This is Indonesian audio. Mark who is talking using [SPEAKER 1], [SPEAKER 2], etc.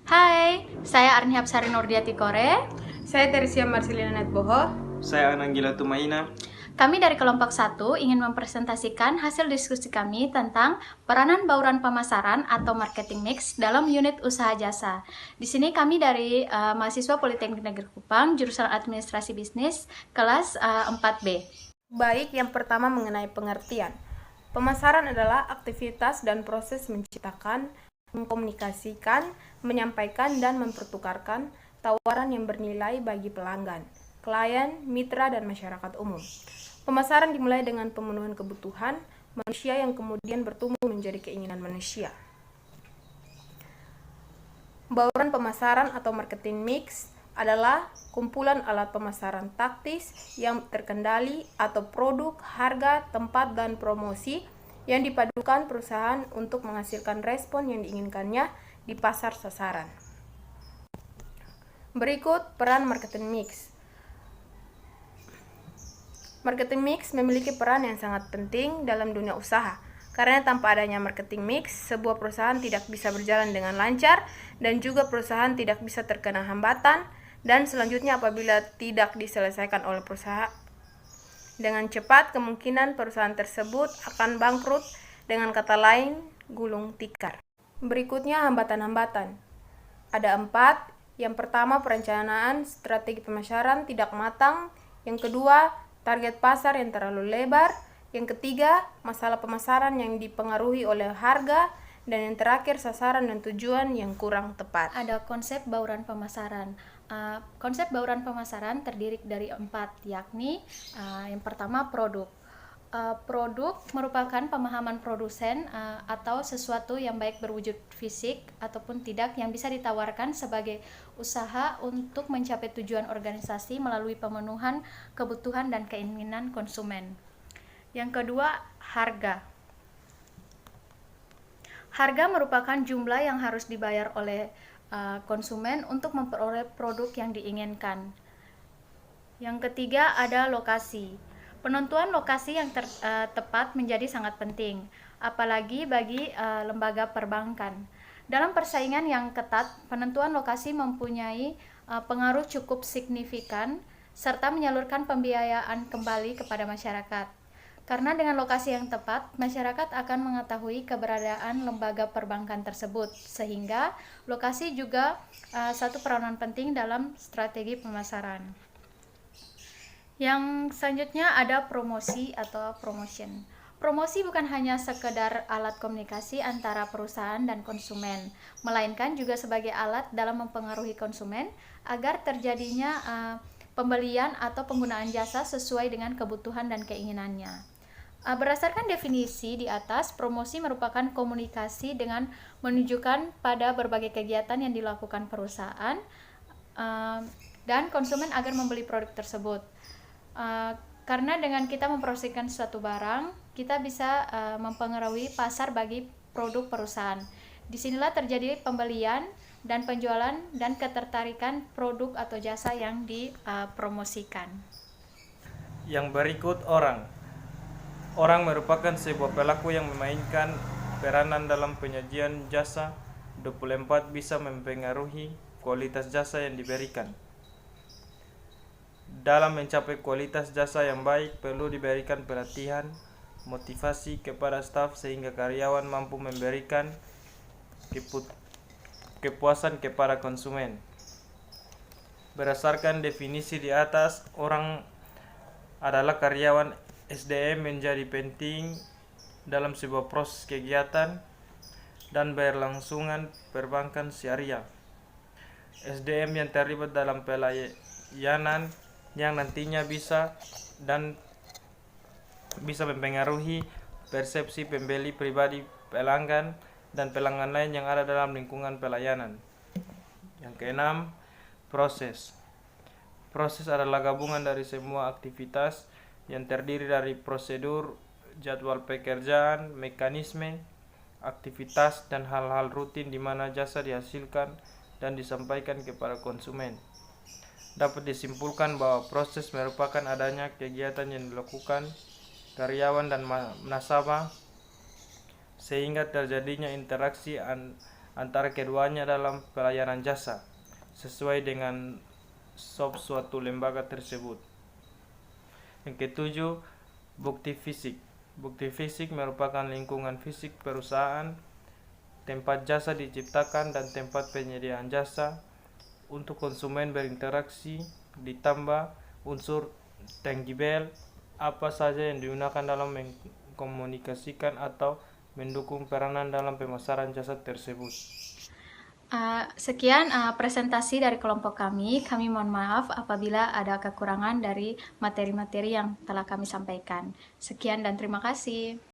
[SPEAKER 1] Hai, saya Arni Hapsari Nordiati Kore.
[SPEAKER 2] Saya Tersia Marcelina Netboho.
[SPEAKER 3] Saya Ananggila Tumaina.
[SPEAKER 1] Kami dari kelompok 1 ingin mempresentasikan hasil diskusi kami tentang peranan bauran pemasaran atau marketing mix dalam unit usaha jasa. Di sini kami dari mahasiswa Politeknik Negeri Kupang, jurusan Administrasi Bisnis, kelas 4B.
[SPEAKER 2] Baik, yang pertama mengenai pengertian. Pemasaran adalah aktivitas dan proses menciptakan, mengkomunikasikan, menyampaikan, dan mempertukarkan tawaran yang bernilai bagi pelanggan, klien, mitra, dan masyarakat umum. Pemasaran dimulai dengan pemenuhan kebutuhan manusia yang kemudian bertumbuh menjadi keinginan manusia. Bauran pemasaran atau marketing mix adalah kumpulan alat pemasaran taktis yang terkendali atau produk, harga, tempat, dan promosi yang dipadukan perusahaan untuk menghasilkan respon yang diinginkannya di pasar sasaran. Berikut peran marketing mix. Marketing mix memiliki peran yang sangat penting dalam dunia usaha. Karena tanpa adanya marketing mix, sebuah perusahaan tidak bisa berjalan dengan lancar dan juga perusahaan tidak bisa terkena hambatan, dan selanjutnya apabila tidak diselesaikan oleh perusahaan dengan cepat, kemungkinan perusahaan tersebut akan bangkrut, dengan kata lain, gulung tikar. Berikutnya hambatan-hambatan. Ada 4. Yang pertama, perencanaan strategi pemasaran tidak matang. Yang kedua, target pasar yang terlalu lebar. Yang ketiga, masalah pemasaran yang dipengaruhi oleh harga. Dan yang terakhir, sasaran dan tujuan yang kurang tepat.
[SPEAKER 1] Ada konsep bauran pemasaran. Konsep bauran pemasaran terdiri dari 4, yakni yang pertama produk. Produk merupakan pemahaman produsen atau sesuatu yang baik berwujud fisik ataupun tidak yang bisa ditawarkan sebagai usaha untuk mencapai tujuan organisasi melalui pemenuhan kebutuhan dan keinginan konsumen. Yang kedua, harga. Harga merupakan jumlah yang harus dibayar oleh konsumen untuk memperoleh produk yang diinginkan. Yang ketiga, ada lokasi. Penentuan lokasi yang tepat menjadi sangat penting, apalagi bagi lembaga perbankan. Dalam persaingan yang ketat, penentuan lokasi mempunyai pengaruh cukup signifikan serta menyalurkan pembiayaan kembali kepada masyarakat. Karena dengan lokasi yang tepat, masyarakat akan mengetahui keberadaan lembaga perbankan tersebut, sehingga lokasi juga satu peranan penting dalam strategi pemasaran. Yang selanjutnya ada promosi atau promotion. Promosi bukan hanya sekedar alat komunikasi antara perusahaan dan konsumen, melainkan juga sebagai alat dalam mempengaruhi konsumen agar terjadinya pembelian atau penggunaan jasa sesuai dengan kebutuhan dan keinginannya. Berdasarkan definisi di atas, promosi merupakan komunikasi dengan menunjukkan pada berbagai kegiatan yang dilakukan perusahaan dan konsumen agar membeli produk tersebut. Karena dengan kita mempromosikan suatu barang, kita bisa mempengaruhi pasar bagi produk perusahaan. Disinilah terjadi pembelian dan penjualan dan ketertarikan produk atau jasa yang dipromosikan.
[SPEAKER 3] Yang berikut orang. Orang merupakan sebuah pelaku yang memainkan peranan dalam penyajian jasa. 24 bisa mempengaruhi kualitas jasa yang diberikan. Dalam mencapai kualitas jasa yang baik, perlu diberikan pelatihan, motivasi kepada staf sehingga karyawan mampu memberikan kepuasan kepada konsumen. Berdasarkan definisi di atas, orang adalah karyawan. SDM menjadi penting dalam sebuah proses kegiatan dan berlangsungan perbankan syariah. SDM yang terlibat dalam pelayanan yang nantinya bisa mempengaruhi persepsi pembeli pribadi, pelanggan, dan pelanggan lain yang ada dalam lingkungan pelayanan. Yang keenam, proses. Proses adalah gabungan dari semua aktivitas yang terdiri dari prosedur, jadwal pekerjaan, mekanisme, aktivitas, dan hal-hal rutin di mana jasa dihasilkan dan disampaikan kepada konsumen. Dapat disimpulkan bahwa proses merupakan adanya kegiatan yang dilakukan karyawan dan nasabah sehingga terjadinya interaksi antara keduanya dalam pelayanan jasa, sesuai dengan SOP suatu lembaga tersebut. Yang ketujuh, bukti fisik. Bukti fisik merupakan lingkungan fisik perusahaan, tempat jasa diciptakan dan tempat penyediaan jasa untuk konsumen berinteraksi, ditambah unsur tangible apa saja yang digunakan dalam mengkomunikasikan atau mendukung peranan dalam pemasaran jasa tersebut.
[SPEAKER 1] Sekian presentasi dari kelompok kami. Kami mohon maaf apabila ada kekurangan dari materi-materi yang telah kami sampaikan. Sekian dan terima kasih.